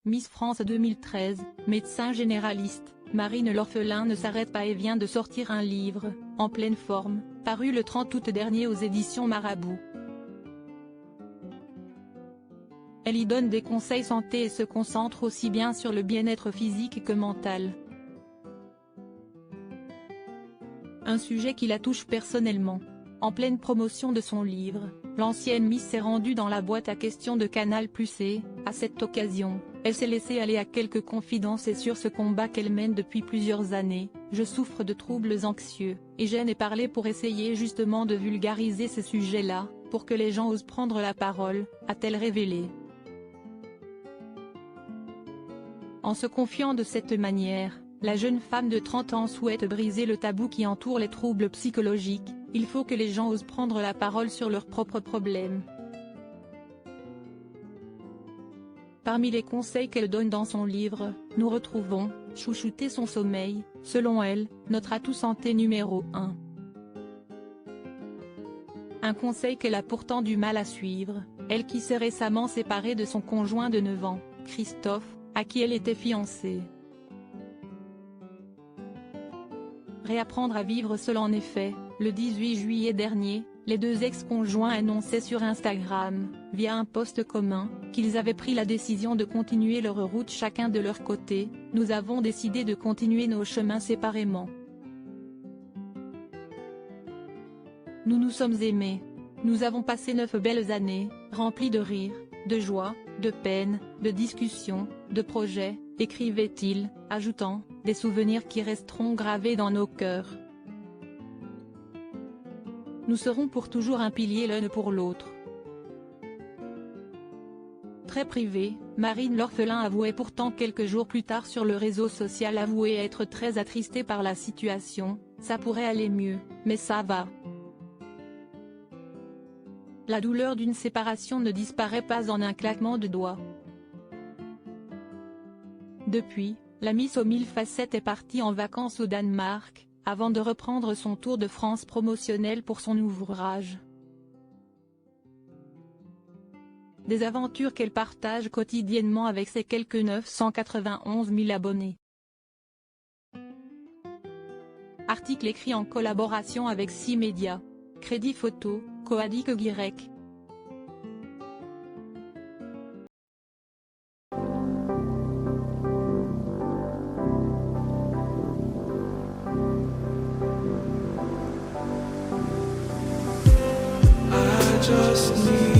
Miss France 2013, médecin généraliste, Marine L'Orphelin ne s'arrête pas et vient de sortir un livre, en pleine forme, paru le 30 août dernier aux éditions Marabout. Elle y donne des conseils santé et se concentre aussi bien sur le bien-être physique que mental. Un sujet qui la touche personnellement. En pleine promotion de son livre, l'ancienne Miss s'est rendue dans la boîte à questions de Canal+ et, à cette occasion, elle s'est laissée aller à quelques confidences et sur ce combat qu'elle mène depuis plusieurs années. Je souffre de troubles anxieux, et j'en ai parlé pour essayer justement de vulgariser ces sujets-là, pour que les gens osent prendre la parole, a-t-elle révélé. En se confiant de cette manière, la jeune femme de 30 ans souhaite briser le tabou qui entoure les troubles psychologiques. Il faut que les gens osent prendre la parole sur leurs propres problèmes. Parmi les conseils qu'elle donne dans son livre, nous retrouvons « Chouchouter son sommeil », selon elle, notre atout santé numéro 1. Un conseil qu'elle a pourtant du mal à suivre, elle qui s'est récemment séparée de son conjoint de 9 ans, Christophe, à qui elle était fiancée. Réapprendre à vivre seul. En effet, le 18 juillet dernier, les deux ex-conjoints annonçaient sur Instagram, via un post commun, qu'ils avaient pris la décision de continuer leur route chacun de leur côté. Nous avons décidé de continuer nos chemins séparément. Nous nous sommes aimés. Nous avons passé 9 belles années, remplies de rires, de joie, de peine, de discussions, de projets, écrivait-il, ajoutant, des souvenirs qui resteront gravés dans nos cœurs. Nous serons pour toujours un pilier l'un pour l'autre. Très privée, Marine L'Orphelin avouait pourtant quelques jours plus tard sur le réseau social être très attristée par la situation. Ça pourrait aller mieux, mais ça va. La douleur d'une séparation ne disparaît pas en un claquement de doigts. Depuis, la Miss aux 1000 facettes est partie en vacances au Danemark, avant de reprendre son tour de France promotionnel pour son ouvrage. Des aventures qu'elle partage quotidiennement avec ses quelques 991 000 abonnés. Article écrit en collaboration avec 6 médias. Crédit photo, Coadic Guirec. Just need